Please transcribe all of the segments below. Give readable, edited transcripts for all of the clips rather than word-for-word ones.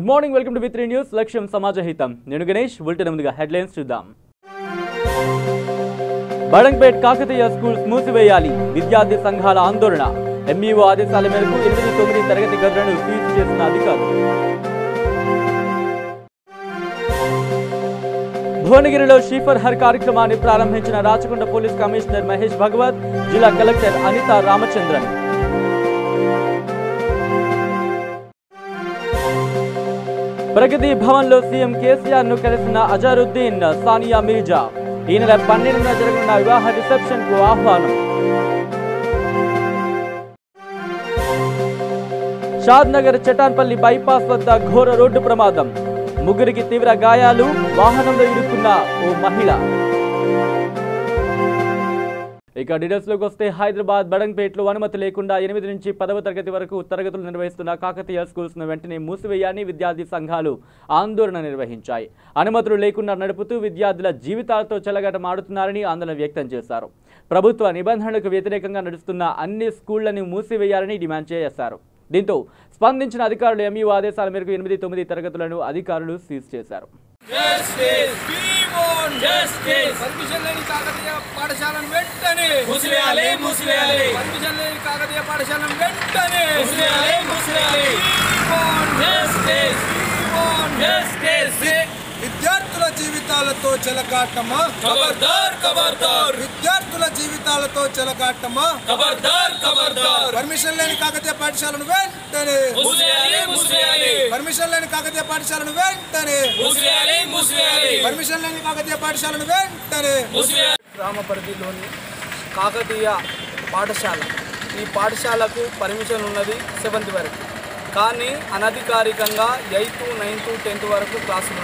Good morning, welcome to V3 news. లక్ష్యం సమాజహితం. నేను Ganesh. Bulletin ముందుగా హెడ్లైన్స్ చూద్దాం. బడంగ్పేట్ కాకతీయ స్కూల్స్ మూసివేయాలి, విద్యార్థి సంఘాల ఆందోళన. ఎంఈఓ ఆదేశాల మేరకు 8-9 తరగతి గదులను సీజ్ చేసిన అధికారులు. భువనగిరిలో షీఫర్ హర్ కార్యక్రమాన్ని ప్రారంభించిన రాచకొండ పోలీస్ కమిషనర్ మహేష్ భగవత్, జిల్లా కలెక్టర్ అనితా రామచంద్రన్. ప్రగతి భవన్లో సీఎం కేసీఆర్ ను కలిసిన అజారుద్దీన్, సానియా మీర్జా. ఈ నెల 12న జరగనున్న వివాహ రిసెప్షన్ కు ఆహ్వానం. షాద్నగర్ చటాన్పల్లి బైపాస్ వద్ద ఘోర రోడ్డు ప్రమాదం, ముగ్గురికి తీవ్ర గాయాలు, వాహనంలో ఇరుక్కున్న ఓ మహిళ. ఇక డీటెయిల్స్ లోకి వస్తే, హైదరాబాద్ బడంగ్పేట్లో అనుమతి లేకుండా 8 నుంచి 10వ తరగతి వరకు తరగతులు నిర్వహిస్తున్న కాకతీయ స్కూల్స్ ను వెంటనే మూసివేయాలని విద్యార్థి సంఘాలు ఆందోళన నిర్వహించాయి. అనుమతులు లేకుండా నడుపుతూ విద్యార్థుల జీవితాలతో చెలగాటమాడుతున్నారని ఆందోళన వ్యక్తం చేశారు. ప్రభుత్వ నిబంధనలకు వ్యతిరేకంగా నడుస్తున్న అన్ని స్కూళ్లను మూసివేయాలని డిమాండ్ చేశారు. దీంతో స్పందించిన అధికారులు ఎంఈఓ ఆదేశాల మేరకు 8-9 తరగతులను అధికారులు సీజ్ చేశారు. పర్మిషన్ లేని కాకతీయ పాఠశాలను వెంటనే మూసివేయాలి, పర్మిషన్ లేని కాకతీయ పాఠశాలను వెంటనే మూసివేయాలి. విద్యార్థుల జీవితాలతో చెలగాటమా, ఖబర్దార్ ఖబర్దార్. విద్యార్థుల జీవితాలతో చెలగాటమా, ఖబర్దార్ ఖబర్దార్. పర్మిషన్ లేని కాకతీయ పాఠశాలను వెంటనే మూసివేయాలి, పర్మిషన్ లేని కాకతీయ పాఠశాలను వెంటనే మూసివేయాలి, పర్మిషన్ లేని కాకతీయ పాఠశాలను వెంటనే మూసివేయాలి. గ్రామ పరిధిలోని కాకతీయ పాఠశాల, ఈ పాఠశాలకు పర్మిషన్ ఉన్నది 7th వరకు, కానీ అనధికారికంగా 8th, 9th, 10th వరకు క్లాసులు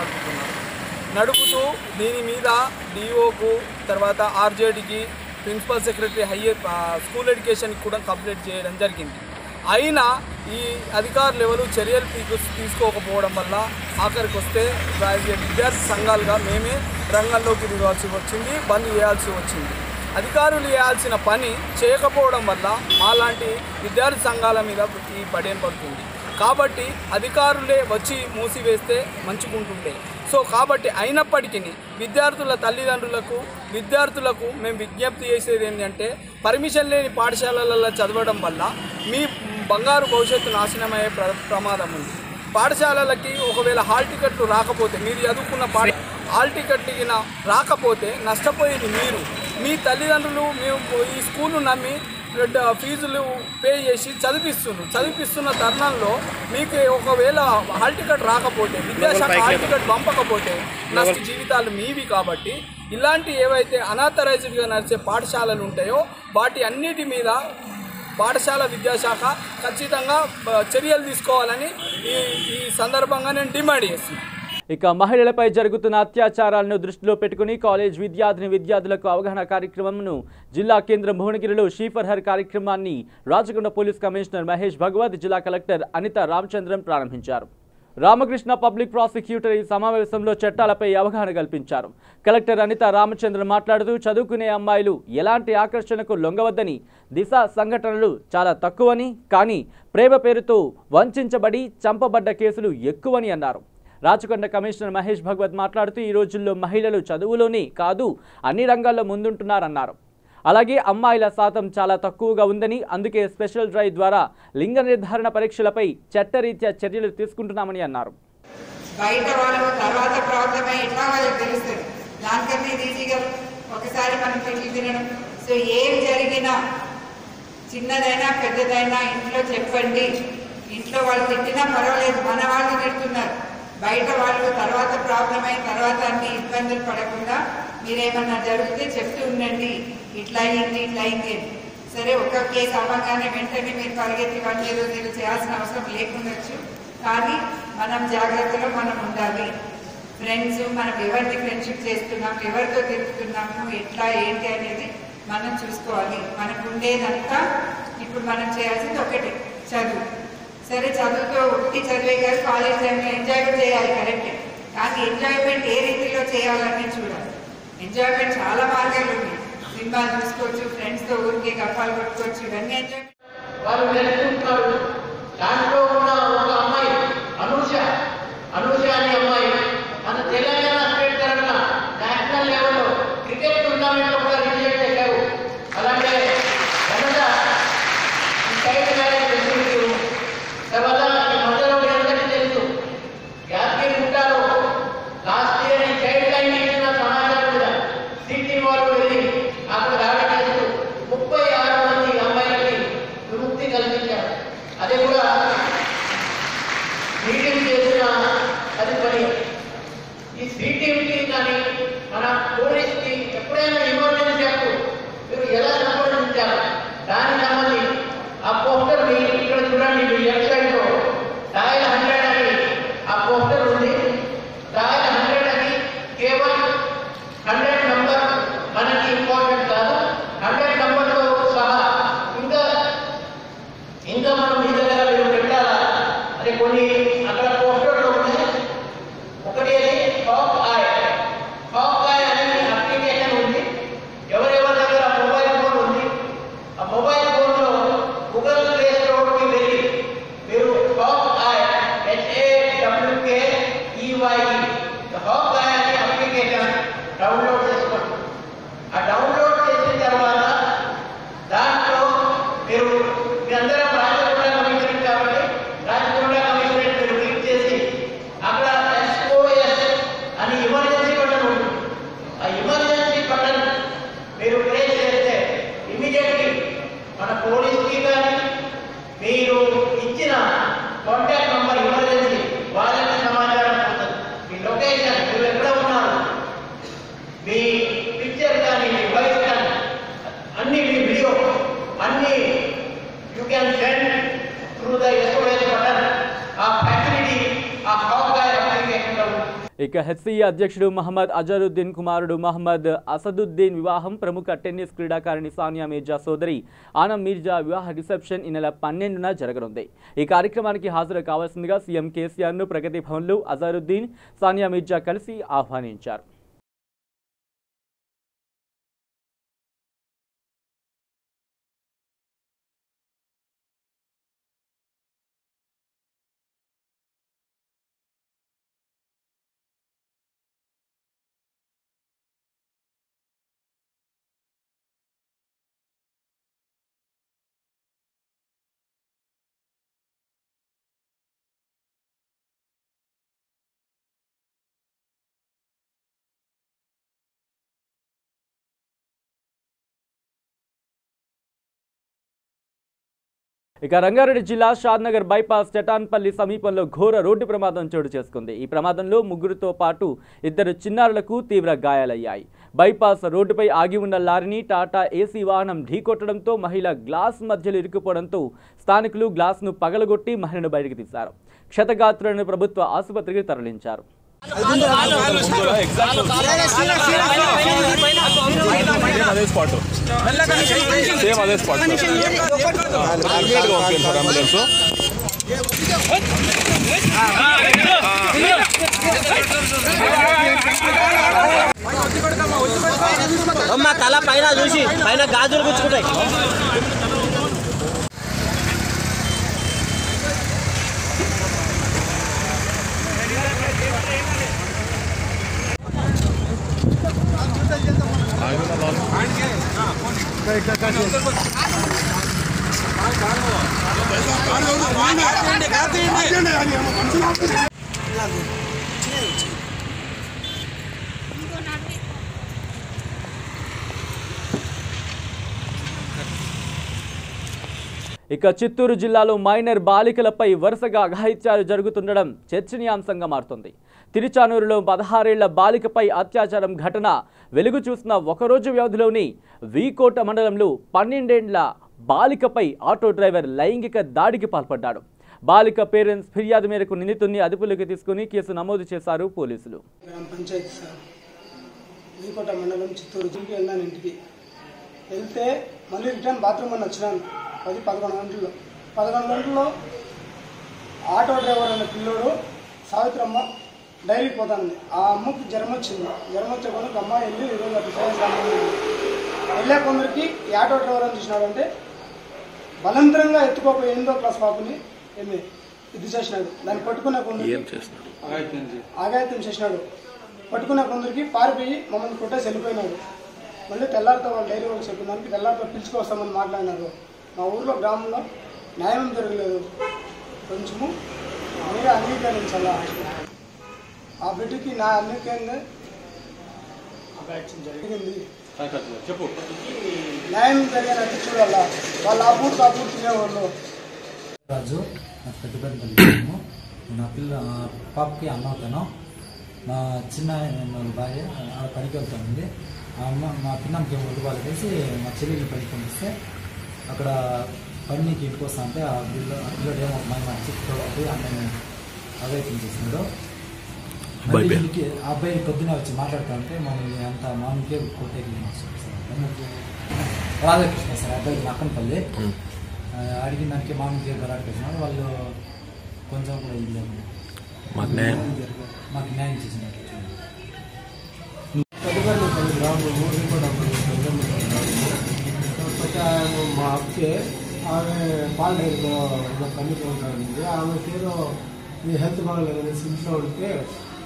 నడుపుతూ దీని మీద డిఓకు, తర్వాత ఆర్జేడీకి, ప్రిన్సిపల్ సెక్రటరీ, స్కూల్ ఎడ్యుకేషన్కి కూడా కంప్లైంట్ చేయడం జరిగింది. అయినా ఈ అధికారులు ఎవరు చర్యలు తీసుకోకపోవడం వల్ల ఆఖరికి వస్తే విద్యార్థి సంఘాలుగా మేమే రంగంలోకి దిగాల్సి వచ్చింది, బంద్ చేయాల్సి వచ్చింది. అధికారులు చేయాల్సిన పని చేయకపోవడం వల్ల మాలాంటి విద్యార్థి సంఘాల మీద ఈ బడేన్ పడుతుంది. కాబట్టి అధికారులే వచ్చి మూసివేస్తే మంచుకుంటుండే. సో కాబట్టి అయినప్పటికీ విద్యార్థుల విద్యార్థులకు మేము విజ్ఞప్తి చేసేది ఏంటంటే, పర్మిషన్ లేని పాఠశాలలలో చదవడం వల్ల మీ బంగారు భవిష్యత్తు నాశనమయ్యే ప్రమాదం ఉంది. పాఠశాలలకి ఒకవేళ హాల్ టికెట్లు రాకపోతే, మీరు చదువుకున్న హాల్ టికెట్ రాకపోతే నష్టపోయేది మీరు, మీ తల్లిదండ్రులు. మేము ఈ స్కూల్ను నమ్మి ఫీజులు పే చేసి చదివిస్తున్న తరుణంలో మీకు ఒకవేళ హాల్ టికెట్ రాకపోతే, విద్యాశాఖ హాల్ టికెట్ పంపకపోతే నష్ట జీవితాలు మీవి. కాబట్టి ఇలాంటి ఏవైతే అనాథరైజ్డ్గా నడిచే పాఠశాలలు ఉంటాయో వాటి అన్నిటి మీద పాఠశాల విద్యాశాఖ ఖచ్చితంగా చర్యలు తీసుకోవాలని ఈ సందర్భంగా నేను డిమాండ్ చేస్తున్నాను. ఇక మహిళలపై జరుగుతున్న అత్యాచారాలను దృష్టిలో పెట్టుకుని కాలేజ్ విద్యార్థులకు అవగాహన కార్యక్రమంను జిల్లా కేంద్రం భువనగిరిలో షీఫర్ హర్ కార్యక్రమాన్ని రాచకొండ పోలీస్ కమిషనర్ మహేష్ భగవత్, జిల్లా కలెక్టర్ అనితా రామచంద్రన్ ప్రారంభించారు. రామకృష్ణ పబ్లిక్ ప్రాసిక్యూటర్ ఈ సమావేశంలో చట్టాలపై అవగాహన కల్పించారు. కలెక్టర్ అనితా రామచంద్రన్ మాట్లాడుతూ, చదువుకునే అమ్మాయిలు ఎలాంటి ఆకర్షణకు లొంగవద్దని, దిశ సంఘటనలు చాలా తక్కువని, కానీ ప్రేమ పేరుతో వంచబడి చంపబడ్డ కేసులు ఎక్కువని అన్నారు. రాచకొండ కమిషనర్ మహేష్ భగవత్ మాట్లాడుతూ, ఈ రోజుల్లో మహిళలు చదువులోనే కాదు అన్ని రంగాల్లో ముందుంటున్నారన్నారు. అలాగే అమ్మాయిల శాతం చాలా తక్కువగా ఉందని, అందుకే స్పెషల్ డ్రైవ్ ద్వారా లింగ నిర్ధారణ పరీక్షలపై చట్టరీత్యా చర్యలు తీసుకుంటున్నామని అన్నారు. బయట వాళ్ళు తర్వాత ప్రాబ్లమే ఎట్లా వాళ్ళకి తెలుస్తుంది, దానికన్నా ఈజీగా ఒకసారి మనం తిరిగి తినడం. సో ఏం జరిగినా, చిన్నదైనా పెద్దదైనా ఇంట్లో చెప్పండి. ఇంట్లో వాళ్ళు తిట్టినా పర్వాలేదు, మన వాళ్ళు తిడుతున్నారు. బయట వాళ్ళు తర్వాత ప్రాబ్లం అయిన తర్వాత అన్ని ఇబ్బందులు పడకుండా మీరేమన్నా జరిగితే చెప్తూ ఉండండి, ఇట్లా అయింది. సరే, ఒక కేసు అవ్వగానే వెంటనే మీరు పరిగెత్తి 100 చేయాల్సిన అవసరం లేకుండొచ్చు, కానీ మనం జాగ్రత్తలో మనం ఉండాలి. ఫ్రెండ్స్, మనం ఎవరిని ఫ్రెండ్షిప్ చేస్తున్నాం, ఎవరితో తిరుగుతున్నాము, ఎట్లా ఏంటి అనేది మనం చూసుకోవాలి. మనకు ఉండేదంతా ఇప్పుడు మనం చేయాల్సింది ఒకటి, చదువు. సరే, చదువుతో ఉట్టి చదివే కాదు, కాలేజ్ టైంలో ఎంజాయ్మెంట్ చేయాలి, కరెక్టే. కానీ ఎంజాయ్మెంట్ ఏ రీతిలో చేయాలని చూడాలి. ఎంజాయ్మెంట్ చాలా మార్గాలు ఉన్నాయి. సినిమాలు చూసుకోవచ్చు, ఫ్రెండ్స్తో ఊరికి గప్పాలు కొట్టుకోవచ్చు, ఇవన్నీ ఎంజాయ్మెంట్. వాళ్ళు నేర్చుకుంటున్నారు. దాంట్లో ఉన్న ఒక అమ్మాయి అనూష క్రికెట్ టూర్నమెంట్ కూడా రిజెక్ట్ చేశారు. అలాగే కనుక చైల్డ్ మ్యారేజ్ ఫెసిలిటీ తర్వాత ఈ మధ్యలో అందరికీ తెలుసు యాదగిరిగుట్టలో లాస్ట్ ఇయర్ ఈ చైల్డ్ లైన్ ఇచ్చిన సమాచారం కూడా సిటీ వాళ్ళు వెళ్ళి అక్కడ దాడి చేస్తూ 36 మంది అమ్మాయిలకి విముక్తి కల్పించారు. అది కూడా మీటింగ్ చేసిన అది పని. ఈ సిటీకి కానీ మన పోలీస్కి ఎప్పుడైనా ఎమర్జెన్సీ అప్పుడు మీరు ఎలా సంప్రదించాలి దానికి సంబంధించి ఆ పోస్టర్ ఇక్కడ చూడండి, మీ లెఫ్ట్ సైడ్ లో డయల్ 100 అని ఆ పోస్టర్ ఉంది. డయల్ 100 అని కేవలం 100 నంబర్ మనకి ఇంపార్టెంట్ కాదు, 100 నంబర్తో సహా ఇంకా మనం మీ దగ్గర మీరు పెట్టాలా అని కొన్ని అక్కడ పోస్టర్లు ఉన్నాయి. ఒకటి హాక్ ఐ అనే అప్లికేషన్ ఉంది. ఎవరెవరి దగ్గర మొబైల్ ఫోన్ ఉంది, ఆ మొబైల్ ఫోన్ లో గూగుల్ ప్లే స్టోర్ కి వెళ్ళి మీరు హాక్ ఐ హాక్ ఐ అనే అప్లికేషన్ డౌన్లోడ్ చేసుకోండి. ఆ డౌన్లోడ్ చేసిన తర్వాత దాంట్లో మీరు మీ అందరం రాజకొండ కమిషనరేట్ కాబట్టి రాజకొండ కమిషనరేట్ మీరు క్లిక్ చేసి అక్కడ SOS అని ఎమర్జెన్సీ బటన్ ఉంటుంది. ఆ ఎమర్జెన్సీ బటన్ మీరు ప్రెస్ చేస్తే ఇమీడియట్లీ మన పోలీస్కి కానీ మీరు ఇచ్చిన కాంటాక్ట్ నంబర్ ఎమర్జెన్సీ వాళ్ళకి సమాచారం పోతుంది. మీ లొకేషన్ మీరు ఎక్కడ ఉన్నారు, మీ పిక్చర్ కానీ మీ వాయిస్ కానీ అన్ని మీ వీడియో అన్ని you can send through the SOS button. ఆ ఫ్యాసిలిటీ ఆ హాక్ ఐ అప్లికేషన్లో ఉంది. ఇక హెచ్సిఏ అధ్యక్షుడు మహమ్మద్ అజరుద్దీన్ కుమారుడు మహమ్మద్ అసదుద్దీన్ వివాహం ప్రముఖ టెన్నిస్ క్రీడాకారిణి సానియా మీర్జా సోదరి ఆనం మీర్జా వివాహ రిసెప్షన్ ఈ నెల 12న జరగనుంది. ఈ కార్యక్రమానికి హాజరు కావాల్సిందిగా సీఎం కేసీఆర్ను ప్రగతి భవన్లో అజరుద్దీన్ సానియా మీర్జా కలిసి ఆహ్వానించారు. ఇక రంగారెడ్డి జిల్లా షాద్నగర్ బైపాస్ చటాన్పల్లి సమీపంలో ఘోర రోడ్డు ప్రమాదం చోటు చేసుకుంది. ఈ ప్రమాదంలో ముగ్గురితో పాటు 2 చిన్నారులకు తీవ్ర గాయాలయ్యాయి. బైపాస్ రోడ్డుపై ఆగి ఉన్న లారీని టాటా ఏసీ వాహనం ఢీకొట్టడంతో మహిళ గ్లాస్ మధ్యలో ఇరుక్కుపోవడంతో స్థానికులు గ్లాస్ను పగలగొట్టి మహిళను బయటకు తీశారు. క్షతగాత్రులను ప్రభుత్వ ఆసుపత్రికి తరలించారు. తల పైన చూసి పైన గాజులు గుచ్చుకుంటాయి. ఇక చిత్తూరు జిల్లాలో మైనర్ బాలికలపై వరుసగా అఘాయిత్యాలు జరుగుతుండడం చర్చనీయాంశంగా మారుతుంది. తిరుచానూరులో 16 ఏళ్ల బాలికపై అత్యాచారం ఘటన వెలుగు చూసిన ఒకరోజు వ్యవధిలోని వీకోట మండలంలో 12 ఏళ్ల బాలికపై ఆటో డ్రైవర్ లైంగిక దాడికి పాల్పడ్డాడు. బాలిక పేరెంట్స్ ఫిర్యాదు మేరకు నిందితుడిని అదుపులోకి తీసుకుని కేసు నమోదు చేశారు పోలీసులు. గ్రామ పంచాయతీ సార్ వీకోట మండలం చిత్తూరు జిల్లాకి వెళ్ళాను. ఇంటికి వెళ్తే మళ్ళీ రిటర్న్ బాత్రూమ్ అని వచ్చినాను. 11 గంటల్లో 11 గంటల్లో ఆటో డ్రైవర్ అనే పిల్లోడు సావిత్రమ్మ డైరీకి పోతానండి. ఆ అమ్మకి జ్వరం వచ్చింది. జ్వరం వచ్చే కొందరికి అమ్మ వెళ్ళి ఈరోజు అట్లా వెళ్ళే కొందరికి ఈ ఆటో డ్రైవర్ అని చూసినాడు అంటే బలవంతంగా ఎత్తుకోపోయి 8వ క్లాస్ పాపని ఇది చేసినాడు. దాన్ని పట్టుకున్న కొందరికి ఆగాయత్యం చేసినాడు. పట్టుకున్న కొందరికి పారిపోయి మమ్మల్ని కొట్టేసి వెళ్ళిపోయినాడు. మళ్ళీ తెల్లారితో వాళ్ళు డైరీ వాళ్ళు చెప్పిన దానికి తెల్లారితో పిలుచుకొస్తామని మాట్లాడినారు. మా ఊర్లో గ్రామంలో న్యాయం జరగలేదు. కొంచెము మీరే అంగీకరించాలా. ఆ బిడ్డకి నా అంగీకరించే జరిగింది. న్యాయం జరిగినట్టు చూడాలా. వాళ్ళు ఆ పూర్తి తినేవాళ్ళు. రాజు నా పెద్దపల్లి నా పాపకి అన్న అవుతాను. మా చిన్న భార్య పనికి వెళ్తానండి. ఆ అమ్మ మా పిన్నమ్మకి ఒడ్డుబాలు వేసి మా చెల్లెల్ని పనికి పంపిస్తే అక్కడ పనికి ఇంటికి వస్తా అంటే ఆ పిల్లడు ఏమో మా చిక్కుతోటి అన్నని అవేకం చేసినాడు. ఇంటికి ఆ అబ్బాయి పొద్దునే వచ్చి మాట్లాడుతూ ఉంటే మమ్మల్ని అంత మామూలుకే కొట్టేకి రాధాకృష్ణ సార్ అబ్బాయికి నక్కనపల్లి అడిగిన దానికి మామూలుగా గలాడుకొచ్చినారు. వాళ్ళు కొంచెం కూడా ఇది మాకు న్యాయం చేసినట్టు. పెద్దపల్లి గ్రామంలో మా అక్కే ఆమె పాల డైరీలో పనికి ఉంటానండి. ఆమెకి ఏదో ఈ హెల్త్ బాగలేదనేసి ఇంట్లో ఉంటే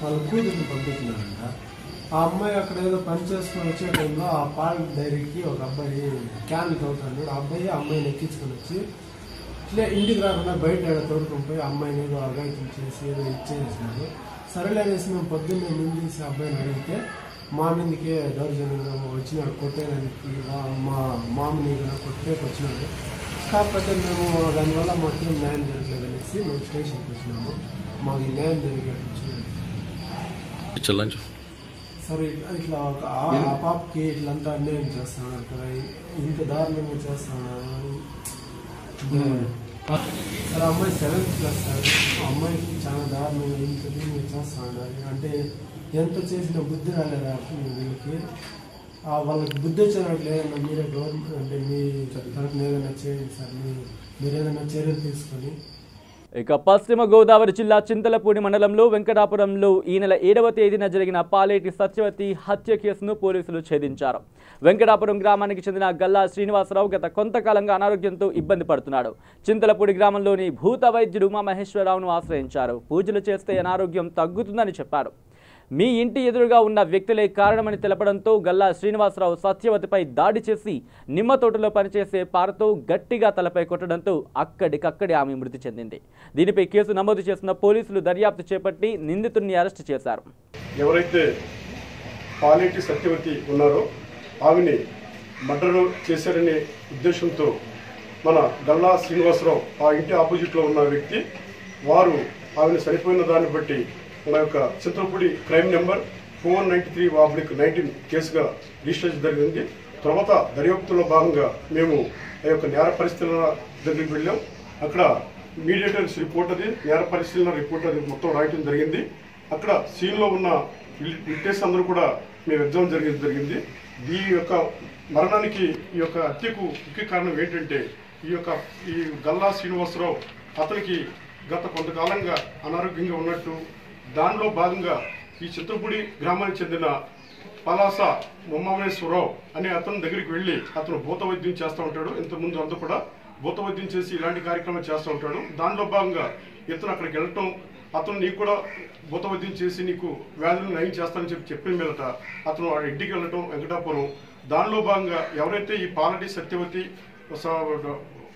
వాళ్ళ కూతుర్ని పంపించినారంట. ఆ అమ్మాయి అక్కడ ఏదో పని చేసుకుని వచ్చే టైంలో ఆ పాల డైరీకి ఒక అబ్బాయి క్యాన్ తోలుతాడు. ఆ అమ్మాయిని ఎక్కించుకొని వచ్చి ఇట్లే ఇంటికి రాకుండా బయట తోడుకొని పోయి అమ్మాయిని ఏదో అగాయితం చేసి ఏదో ఇచ్చేసినారు. సరేలేనేసి మేము పొద్దున్నే నిందించి అబ్బాయిని అడిగితే మా మీదకే దౌర్జన్యంగా వచ్చినాడు. కొట్టేదానికి మా మామని కొట్టేకి వచ్చినాడు. కాకపోతే మేము దానివల్ల మాకేం న్యాయం జరగలేదు అనేసి మేము స్టేషన్కి వచ్చినాము. మాకు న్యాయం జరిగేట్టు సరే ఇట్లా ఆ పాపకి ఇట్లంతా అన్యాయం చేస్తున్నారు కదా, ఇంత దారుణంగా చేస్తున్నారు. సరే అమ్మాయి 7th క్లాస్ సార్. ఆ అమ్మాయికి చాలా దారుణంగా ఇంత దీన్ని చేస్తా ఉన్నారు. అంటే ఎంత చేసిన బుద్ధి రాలేదా వీళ్ళకి. వాళ్ళకి బుద్ధి వచ్చినట్టు లేదన్నా మీరే గవర్నమెంట్ అంటే మీ తరఫున ఏదైనా చేయండి సార్. మీరు ఏదైనా చర్యలు తీసుకొని. ఇక పశ్చిమ గోదావరి జిల్లా చింతలపూడి మండలంలో వెంకటాపురంలో ఈ నెల 7వ తేదీన జరిగిన పాలేటి సత్యవతి హత్య కేసును పోలీసులు ఛేదించారు. వెంకటాపురం గ్రామానికి చెందిన గల్లా శ్రీనివాసరావు గత కొంతకాలంగా అనారోగ్యంతో ఇబ్బంది పడుతున్నాడు. చింతలపూడి గ్రామంలోని భూత వైద్యుడు ఉమామహేశ్వరరావును ఆశ్రయించారు. పూజలు చేస్తే అనారోగ్యం తగ్గుతుందని చెప్పారు. మీ ఇంటి ఎదురుగా ఉన్న వ్యక్తులే కారణమని తెలపడంతో గల్లా శ్రీనివాసరావు సత్యవతిపై దాడి చేసి నిమ్మ తోటలో పనిచేసే పారతో గట్టిగా తలపై కొట్టడంతో అక్కడికక్కడే ఆమె మృతి చెందింది. దీనిపై కేసు నమోదు చేసిన పోలీసులు దర్యాప్తు చేపట్టి నిందితుడిని అరెస్టు చేశారు. ఎవరైతే పాలేటి సత్యవతి ఉన్నారో ఆమెని మర్డర్ చేశారనే ఉద్దేశంతో మన గల్లా శ్రీనివాసరావు ఆ ఇంటి ఆపోజిట్లో ఉన్న వ్యక్తి వారు ఆమెను చనిపోయిన దాన్ని బట్టి మన యొక్క చింతలపూడి క్రైమ్ నెంబర్ 493/19 కేసుగా రిజిస్టర్ జరిగింది. తర్వాత దర్యాప్తులో భాగంగా మేము ఆ యొక్క నేర పరిశీలన దగ్గరికి వెళ్ళాం. అక్కడ మీడియేటర్స్ రిపోర్ట్ అది నేర పరిశీలన రిపోర్ట్ అది మొత్తం రాయటం జరిగింది. అక్కడ సీన్లో ఉన్న విట్నెస్ అందరూ కూడా మేము ఎగ్జామ్ జరిగింది. ఈ యొక్క మరణానికి ఈ యొక్క హత్యకు ముఖ్య కారణం ఏంటంటే ఈ గల్లా శ్రీనివాసరావు అతనికి గత కొంతకాలంగా అనారోగ్యంగా ఉన్నట్టు, దానిలో భాగంగా ఈ చింతలపూడి గ్రామానికి చెందిన పలాస ఉమామహేశ్వరరావు అనే అతని దగ్గరికి వెళ్ళి అతను భూత వైద్యం చేస్తూ ఉంటాడు. ఇంతకుముందు అంతా కూడా భూత వైద్యం చేసి ఇలాంటి కార్యక్రమాలు చేస్తూ ఉంటాడు. దానిలో భాగంగా ఇతను అక్కడికి వెళ్ళటం, అతను నీకు కూడా భూత వైద్యం చేసి నీకు వ్యాధులను నయం చేస్తానని చెప్పిన మీదట అతను ఆ ఇంటికి వెళ్ళటం వెంకటాపురం. దానిలో భాగంగా ఎవరైతే ఈ పాలటి సత్యవతి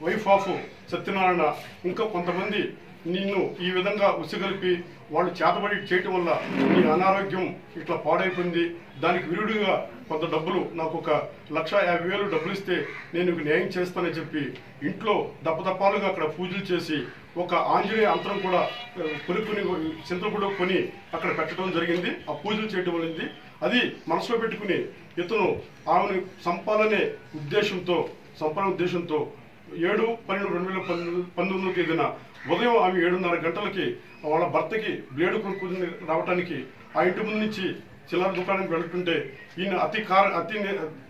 వైఫ్ ఆఫ్ సత్యనారాయణ ఇంకా కొంతమంది నిన్ను ఈ విధంగా ఉసిగలిపి వాళ్ళు చేతబడి చేయటం వల్ల నీ అనారోగ్యం ఇట్లా పాడైపోయింది, దానికి విరుడుగా కొంత డబ్బులు నాకు 1,50,000 డబ్బులు ఇస్తే నేను న్యాయం చేస్తానని చెప్పి ఇంట్లో దప్పదప్పాలుగా అక్కడ పూజలు చేసి ఒక ఆంజనేయ అంతరం కూడా కొనుక్కుని చింతలపూడిలో కొని అక్కడ పెట్టడం జరిగింది. ఆ పూజలు చేయటం వల్లింది. అది మనసులో పెట్టుకుని ఇతను ఆమెను చంపాలనే ఉద్దేశంతో 7/12/2019 తేదీన ఉదయం ఆమె 7:30 గంటలకి వాళ్ళ భర్తకి బ్లేడు కొనుక్కుని రావడానికి ఆ ఇంటి ముందు నుంచి చిల్లర దుకాణానికి వెళ్తుంటే ఈయన అతి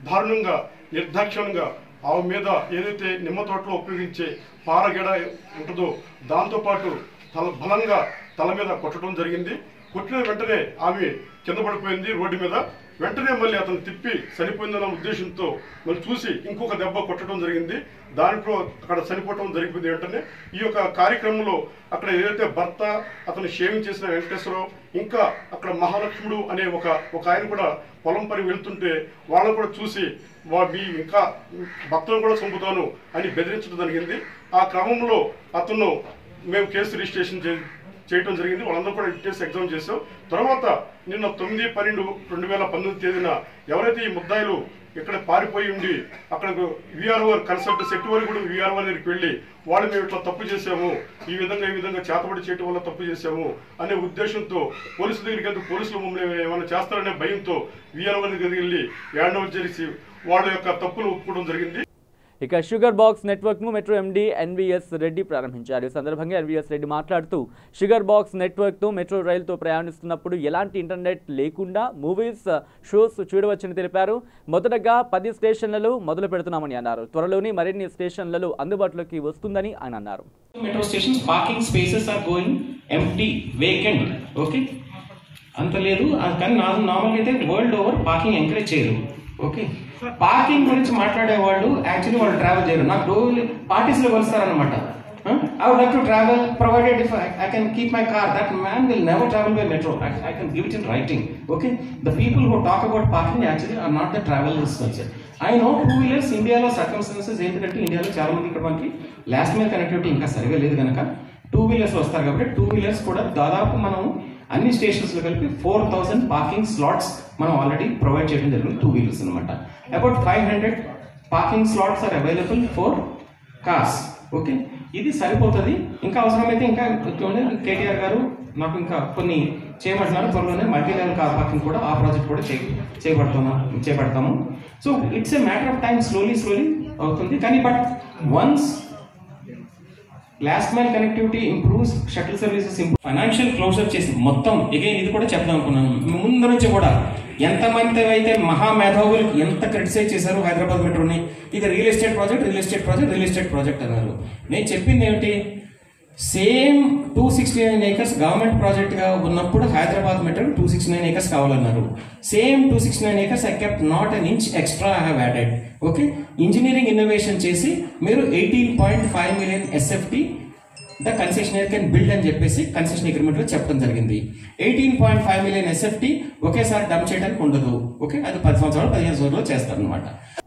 దారుణంగా నిర్దాక్షిణ్యంగా ఆమె మీద ఏదైతే నిమ్మ తోటలో ఉపయోగించే పారగెడ ఉంటుందో దాంతోపాటు బలంగా తల మీద కొట్టడం జరిగింది. కొట్టిన వెంటనే ఆమె కింద పడిపోయింది రోడ్డు మీద. వెంటనే మళ్ళీ అతను తిప్పి చనిపోయిందన్న ఉద్దేశంతో మళ్ళీ చూసి ఇంకొక దెబ్బ కొట్టడం జరిగింది. దాంట్లో అక్కడ చనిపోవటం జరిగిపోయింది. వెంటనే ఈ యొక్క కార్యక్రమంలో అక్కడ ఏదైతే భర్త అతను షేవింగ్ చేసిన వెంకటేశ్వరరావు, ఇంకా అక్కడ మహాలక్ష్ముడు అనే ఒక ఆయన కూడా పొలం పని వెళ్తుంటే వాళ్ళని కూడా చూసి మీ ఇంకా భర్తను కూడా చంపుతాను అని బెదిరించడం జరిగింది. ఆ క్రమంలో అతను మేము కేసు రిజిస్ట్రేషన్ చేయడం జరిగింది. వాళ్ళందరూ కూడా టెస్ట్ ఎగ్జామ్ చేసాం. తర్వాత నిన్న 9/12/2019 తేదీన ఎవరైతే ఈ ముద్దాయిలు ఇక్కడ పారిపోయి ఉండి అక్కడ విఆర్ఓ కన్సల్ట్ సెట్ వరకు కూడా విఆర్ఓ దగ్గరికి వెళ్ళి వాళ్ళు మేము ఇట్లా తప్పు చేసాము, ఈ విధంగా చేతబడి చేయడం వల్ల తప్పు చేసాము అనే ఉద్దేశంతో పోలీసుల దగ్గరికి వెళ్తే పోలీసులు మమ్మల్ని ఏమైనా చేస్తారనే భయంతో విఆర్ఓ దగ్గరికి వెళ్ళి హ్యాండ్ ఓవర్ చేసి వాళ్ళ యొక్క తప్పులు ఒప్పుకోవడం జరిగింది. ఇక షుగర్ బాక్స్ నెట్వర్క్ను మెట్రో ఎండీ ఎన్వీఎస్ రెడ్డి ప్రారంభించారు. ఈ సందర్భంగా ఎన్వీఎస్ రెడ్డి మాట్లాడుతూ షుగర్ బాక్స్ నెట్వర్క్తో మెట్రో రైలుతో ప్రయాణిస్తున్నప్పుడు ఎలాంటి ఇంటర్నెట్ లేకుండా మూవీస్, షోస్ చూడవచ్చని తెలిపారు. మొదటగా 10 స్టేషన్లలో మొదలు పెడుతున్నామని అన్నారు. త్వరలోనే మరిన్ని స్టేషన్లలో అందుబాటులోకి వస్తుందని ఆయన అన్నారు. Metro stations parking spaces are going empty, vacant. Okay, అంత లేదు. కానీ నార్మల్గా అయితే వరల్డ్ ఓవర్ పార్కింగ్ ఎంకరేజ్ చేయరు. ఓకే, పార్కింగ్ గురించి మాట్లాడే వాళ్ళు యాక్చువల్లీ వాళ్ళు ట్రావెల్ చేయరు. నాకు డోర్లు పార్టీస్లో కలుస్తారనమాట. I would like to travel provided if I can keep my car. That man will never travel by metro. I can give it in writing. Okay, the people who talk about parking actually are not the travelers. I know two-wheelers ఇండియాలో circumstances ఏంటంటే ఇండియాలో చాలా మంది ఇక్కడ మనకి last mile connectivity ఇంకా సరిగా లేదు కనుక టూ వీలర్స్ వస్తారు కాబట్టి టూ వీలర్స్ కూడా దాదాపు మనం అన్ని స్టేషన్స్లో కలిపి 4000 పార్కింగ్ స్లాట్స్ మనం ఆల్రెడీ ప్రొవైడ్ చేయడం జరిగింది టూ వీలర్స్ అనమాట. About 500 parking slots are available for cars. Okay, ఇది సరిపోతుంది. ఇంకా అవసరమైతే ఇంకా కేటీఆర్ గారు నాకు ఇంకా కొన్ని చేయమంటున్నారు. త్వరలోనే మల్టీ లెవెల్ కార్ పార్కింగ్ కూడా ఆ ప్రాజెక్ట్ కూడా చేపడతాము. So it's a matter of time, slowly అవుతుంది. కానీ but once last mile connectivity improves, shuttle services improve, financial closure చేసి మొత్తం అగైన్ ఇది కూడా చెప్దాం అనుకున్నాను. ముందు నుంచి కూడా ఎంతమంది అయితే మహామేధావులు ఎంత క్రిటిసైజ్ చేశారు హైదరాబాద్ మెట్రోని, ఇది రియల్ ఎస్టేట్ ప్రాజెక్ట్ అన్నారు. నేను చెప్పింది ఏమిటి, సేమ్ 269 acres గవర్నమెంట్ ప్రాజెక్ట్గా ఉన్నప్పుడు హైదరాబాద్ మెట్రో 269 acres కావాలన్నారు. Same 269 acres I kept not an inch extra I have added. Okay, engineering innovation చేసి మీరు 18.5 million SFT the concessioner can build అని చెప్పేసి కన్సెషన్ అగ్రిమెంట్లో చెప్పడం జరిగింది. 18.5 million SFT ఒకేసారి డంప్ చేయడానికి ఉండదు. ఓకే, అది 10 సంవత్సరాలు 15 సంవత్సరాలు చేస్తారనమాట.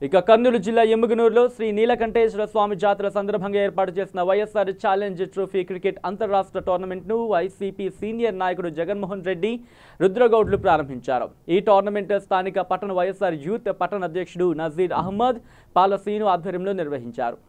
ఇక కర్నూలు జిల్లా ఎమ్మిగనూరులో శ్రీ నీలకంఠేశ్వర స్వామి జాతర సందర్భంగా ఏర్పాటు చేసిన వైఎస్ఆర్ ఛాలెంజ్ ట్రోఫీ క్రికెట్ అంతర్రాష్ట్ర టోర్నమెంట్ను వైసీపీ సీనియర్ నాయకుడు జగన్మోహన్ రెడ్డి, రుద్రగౌడ్లు ప్రారంభించారు. ఈ టోర్నమెంట్ స్థానిక పట్టణ వైఎస్ఆర్ యూత్ పట్టణ అధ్యక్షుడు నజీర్ అహ్మద్ పాలసీను ఆధ్వర్యంలో నిర్వహించారు.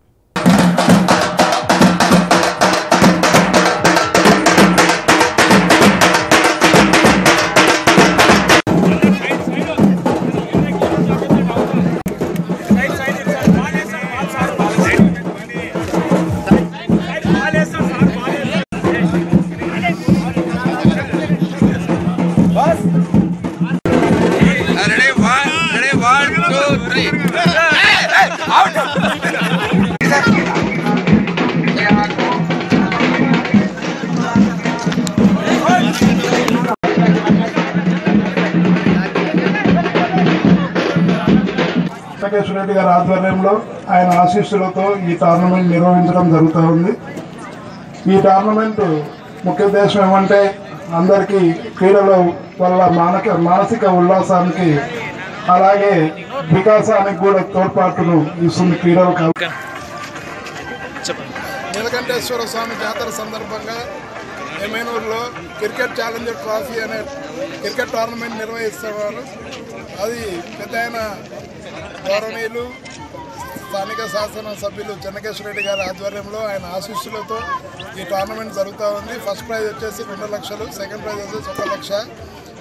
వెంకటేశ్వర రెడ్డి గారి ఆధ్వర్యంలో ఆయన ఆశీస్సులతో ఈ టోర్నమెంట్ నిర్వహించడం జరుగుతూ ఉంది. ఈ టోర్నమెంట్ ముఖ్య ఉద్దేశం ఏమంటే అందరికీ క్రీడల వల్ల మానసిక ఉల్లాసానికి అలాగే వికాసానికి కూడా తోడ్పాటును ఇస్తుంది క్రీడలు. నీలకంఠేశ్వర స్వామి జాతర సందర్భంగా ఎమ్మెనూరులో క్రికెట్ ఛాలెంజర్ ట్రోఫీ అనే క్రికెట్ టోర్నమెంట్ నిర్వహిస్తున్నారు. అది పెద్ద ఆయన గౌరవనీయులు స్థానిక శాసనసభ్యులు చెన్నకేశ్వర రెడ్డి గారి ఆధ్వర్యంలో ఆయన ఆశీస్సులతో ఈ టోర్నమెంట్ జరుగుతూ ఉంది. ఫస్ట్ ప్రైజ్ వచ్చేసి 2 లక్షలు, సెకండ్ ప్రైజ్ వచ్చేసి 1 లక్ష.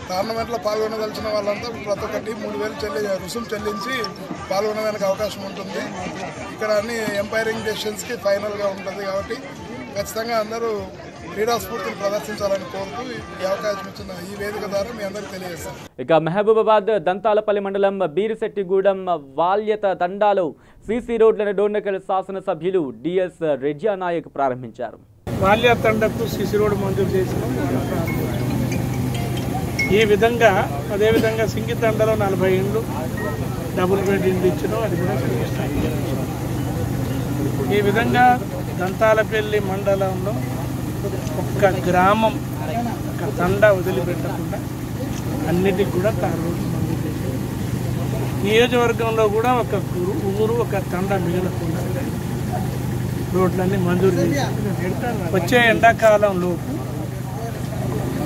టోర్నమెంట్లో పాల్గొనదలిచిన వాళ్ళంతా ప్రతి ఒక్కటి 3,000 రుసుము చెల్లించి పాల్గొనడానికి అవకాశం ఉంటుంది. ఇక్కడ అన్ని ఎంపైరింగ్ డెసిషన్స్కి ఫైనల్గా ఉంటుంది కాబట్టి ఖచ్చితంగా అందరూ క్రీడా స్ఫూర్తిని ప్రదర్శించాలని కోరుతూ ఈ అవకాశం ఇచ్చిన ఈ వేదిక ద్వారా మీ అందరికీ తెలియజేస్తాం. ఇక మహబూబాబాద్ దంతాలపల్లి మండలం బీరిశెట్టిగూడెం వాల్యత తండాలో సీసీ రోడ్లను డోర్నకల్ శాసనసభ్యులు డిఎస్ రెడ్జా నాయక్ ప్రారంభించారు. వాల్యత తండకు సీసీ రోడ్డు మంజూరు చేసిన ఈ విధంగా అదేవిధంగా సింగితండలో 40 ఇండ్లు డబుల్ బెడ్ ఇండ్లు ఇచ్చినాం, అది కూడా ఈ విధంగా దంతాలపల్లి మండలంలో ఒక్క గ్రామం ఒక తండ వదిలిపెట్టకుండా అన్నిటికి కూడా తారు రోడ్లు మంజూరు చేశారు. నియోజకవర్గంలో కూడా ఒక ఊరు ఒక తండ మిగలకుండా రోడ్లన్నీ మంజూరు చేశారు. వచ్చే ఎండాకాలంలో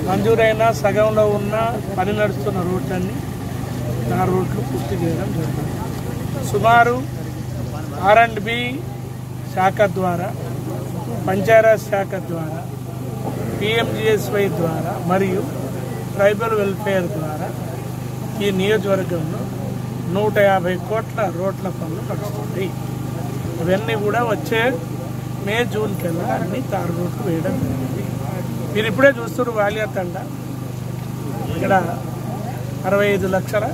మంజూరైన సగంలో ఉన్న పని నడుస్తున్న రోడ్లన్నీ తారు రోడ్లు పూర్తి చేయడం జరుగుతుంది. సుమారు R&B శాఖ ద్వారా, పంచాయత్ శాఖ ద్వారా, PMGSY ద్వారా మరియు ట్రైబల్ వెల్ఫేర్ ద్వారా ఈ నియోజకవర్గంలో 150 కోట్ల రోడ్ల పనులు నడుస్తుంది. ఇవన్నీ కూడా వచ్చే మే జూన్ కల్లా అన్ని తారు రోడ్లు వేయడం జరిగింది. మీరు ఇప్పుడే చూస్తున్నారు వాలియా తండ ఇక్కడ 65 లక్షల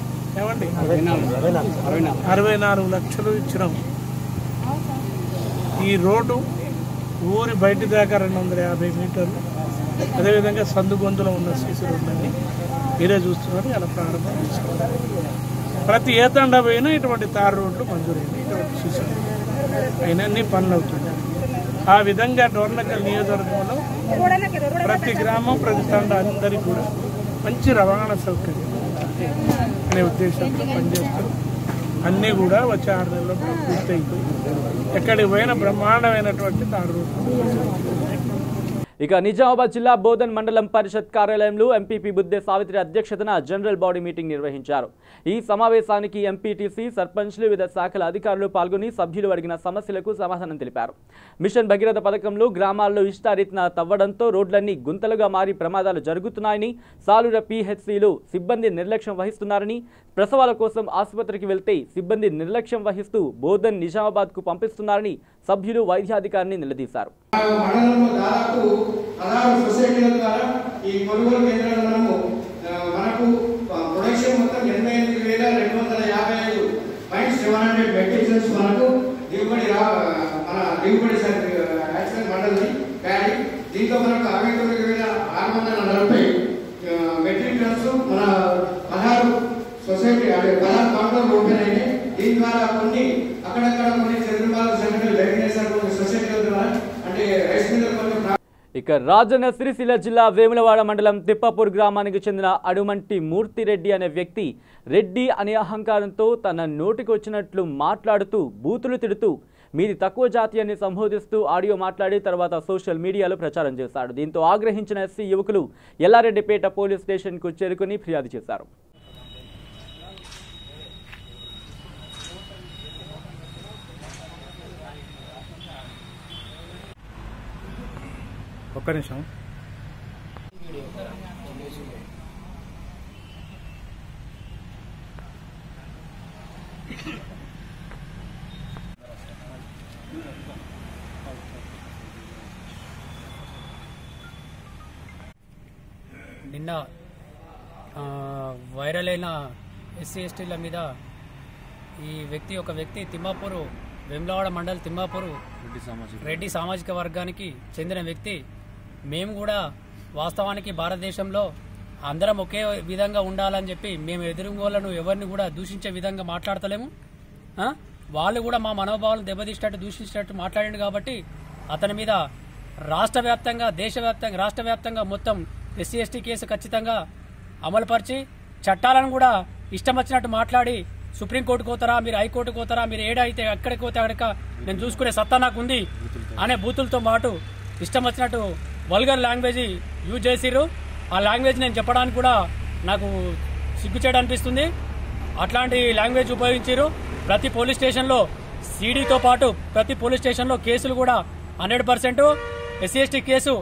ఏమండి 64 లక్షలు ఇచ్చినాం. ఈ రోడ్డు ఊరి బయటి దాకా 250 మీటర్లు, అదేవిధంగా సందు గొంతులో ఉన్న సీసీ రోడ్లన్నీ మీరే చూస్తున్నారు. అలా ప్రారంభం చేసుకున్నారు. ప్రతి ఏ తండ పోయినా ఇటువంటి తారు రోడ్లు మంజూరైంది, ఇటువంటి సీసీ రోడ్లు అయినా అన్ని పనులు అవుతున్నాయి. ఆ విధంగా డోర్నకల్ నియోజకవర్గంలో ప్రతి గ్రామం ప్రతి తండ అందరికీ కూడా మంచి రవాణా సౌకర్యం అనే ఉద్దేశంతో పనిచేస్తారు. అన్నీ కూడా వచ్చే 6 నెలల్లో పూర్తయిపోయి ఎక్కడికి పోయిన బ్రహ్మాండమైనటువంటి తారు రోడ్లు. ఇక నిజామాబాద్ జిల్లా బోధన్ మండలం పరిషత్ కార్యాలయంలో ఎంపీపీ బుద్దే సావిత్రి అధ్యక్షతన జనరల్ బాడీ మీటింగ్ నిర్వహించారు. ఈ సమావేశానికి ఎంపీటీసీ, సర్పంచ్లు, వివిధ శాఖల అధికారులు పాల్గొని సభ్యులు అడిగిన సమస్యలకు సమాధానం తెలిపారు. మిషన్ భగీరథ పథకంలో గ్రామాల్లో ఇష్టారీతిన తవ్వడంతో రోడ్లన్నీ గుంతలుగా మారి ప్రమాదాలు జరుగుతున్నాయని, సాలూర PHCలో సిబ్బంది నిర్లక్ష్యం వహిస్తున్నారని, ప్రసవాల కోసం ఆసుపత్రికి వెళ్తే సిబ్బంది నిర్లక్ష్యం వహిస్తూ బోధన్ నిజామాబాద్కు పంపిస్తున్నారని సభ్యులు వైద్యాధికారిని నిలదీశారు. దాదాపు 16 సొసైటీల ద్వారా ఈ కొనుగోలు కేంద్రాలు మనకు ప్రొడక్షన్ మొత్తం 88,255.700 మెట్రిక్ టన్స్ మనకు దిగుబడి యాక్సిడెంట్ మండలి ప్యాడీ. దీంతో మనకు 69,640 మెట్రిక్ టన్స్ మన 16 సొసైటీ 16 కౌంటర్లు ఓపెన్ అయినాయి. దీని ద్వారా కొన్ని అక్కడక్కడ కొన్ని చంద్రబాబు సంఘటనలు జరిగినాయి కొన్ని సొసైటీల ద్వారా. అంటే రైస్ మిల్లర్ కొంచెం. ఇక రాజన్న సిరిసిల్ల జిల్లా వేములవాడ మండలం తిప్పాపూర్ గ్రామానికి చెందిన అడుమంటి మూర్తిరెడ్డి అనే వ్యక్తి రెడ్డి అనే అహంకారంతో తన నోటికి వచ్చినట్లు మాట్లాడుతూ బూతులు తిడుతూ మీది తక్కువ జాతి అని సంబోధిస్తూ ఆడియో మాట్లాడి తర్వాత సోషల్ మీడియాలో ప్రచారం చేశాడు. దీంతో ఆగ్రహించిన ఎస్సీ యువకులు ఎల్లారెడ్డిపేట పోలీస్ స్టేషన్కు చేరుకుని ఫిర్యాదు చేశారు. ఒక్క నిమిషం. నిన్న వైరల్ అయిన ఎస్సీ ఎస్టీల మీద ఒక వ్యక్తి తిమ్మాపూరు వేములవాడ మండల్ తిమ్మాపూరు రెడ్డి సామాజిక వర్గానికి చెందిన వ్యక్తి. మేము కూడా వాస్తవానికి భారతదేశంలో అందరం ఒకే విధంగా ఉండాలని చెప్పి మేము ఎదురుగోళ్లను ఎవరిని కూడా దూషించే విధంగా మాట్లాడతలేము. వాళ్ళు కూడా మా మనోభావాలను దెబ్బతీసినట్టు దూషించినట్టు మాట్లాడిండు కాబట్టి అతని మీద రాష్ట్ర వ్యాప్తంగా దేశవ్యాప్తంగా రాష్ట్ర వ్యాప్తంగా మొత్తం ఎస్సీ ఎస్టీ కేసు ఖచ్చితంగా అమలుపరిచి చట్టాలను కూడా ఇష్టం వచ్చినట్టు మాట్లాడి సుప్రీంకోర్టుకు పోతారా, మీరు హైకోర్టుకు పోతారా, మీరు ఏడైతే ఎక్కడికి పోతే అక్కడిక నేను చూసుకునే సత్తా నాకు ఉంది అనే బూతులతో పాటు ఇష్టం వచ్చినట్టు వల్గర్ లాంగ్వేజ్ యూజ్ చేసిర్రు. ఆ లాంగ్వేజ్ నేను చెప్పడానికి కూడా నాకు సిగ్గుచేట అనిపిస్తుంది. అట్లాంటి లాంగ్వేజ్ ఉపయోగించారు. ప్రతి పోలీస్ స్టేషన్లో సీడీతో పాటు ప్రతి పోలీస్ స్టేషన్లో కేసులు కూడా 100% SC ST case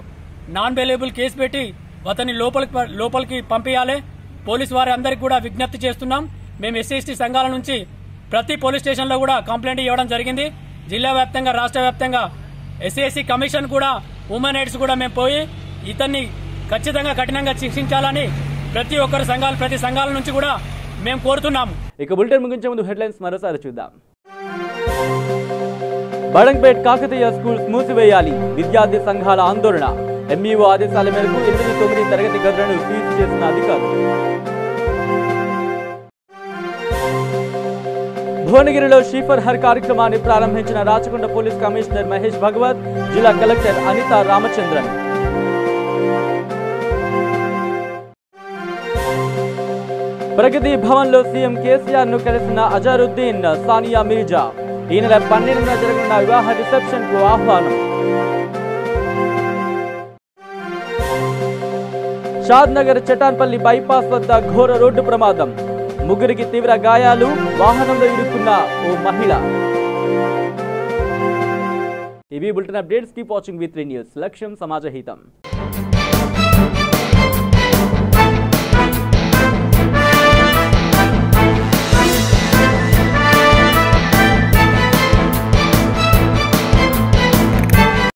non bailable case పెట్టి అతన్ని లోపలికి పంపించాలి. పోలీసు వారి అందరికీ కూడా విజ్ఞప్తి చేస్తున్నాం. మేము ఎస్సీ ఎస్టీ సంఘాల నుంచి ప్రతి పోలీస్ స్టేషన్లో కూడా కంప్లైంట్ ఇవ్వడం జరిగింది. జిల్లా వ్యాప్తంగా రాష్ట్ర వ్యాప్తంగా ఎస్సీ ఎస్టీ కమిషన్ కూడా హ్యూమన్ రైట్స్ కూడా మేము పోయి ఇతన్ని ఖచ్చితంగా కఠినంగా శిక్షించాలని ప్రతి సంఘాల నుంచి కూడా మేము కోరుతున్నాము. ఇక బులెటిన్ ముగించే ముందు హెడ్లైన్స్ మరోసారి చూద్దాం. బడంగ్పేట్ కాకతీయ స్కూల్స్ మూసివేయాలి, విద్యార్థి సంఘాల ఆందోళన. ఎంఈఓ ఆదేశాల మేరకు 8-9 తరగతి గదులను సీజ్ చేసిన అధికారులు. భువనగిరిలో షీఫర్ హర్ కార్యక్రమాన్ని ప్రారంభించిన రాచకొండ పోలీస్ కమిషనర్ మహేష్ భగవత్, జిల్లా కలెక్టర్ అనితా రామచంద్రన్. ప్రగతి భవన్ లో సీఎం కేసీఆర్ ను కలిసిన అజారుద్దీన్, సానియా మిర్జా. ఈ నెల 12న జరగనున్న వివాహ రిసెప్షన్ కు ఆహ్వానం. షాద్ నగర్ చటాన్పల్లి బైపాస్ వద్ద ఘోర రోడ్డు ప్రమాదం, ముగ్గురికి తీవ్ర గాయాలు, వాహనంలో ఇరుక్కున్న ఓ మహిళ. TV bulletin updates, keep watching V3 news. లక్ష్యం సమాజ హితం.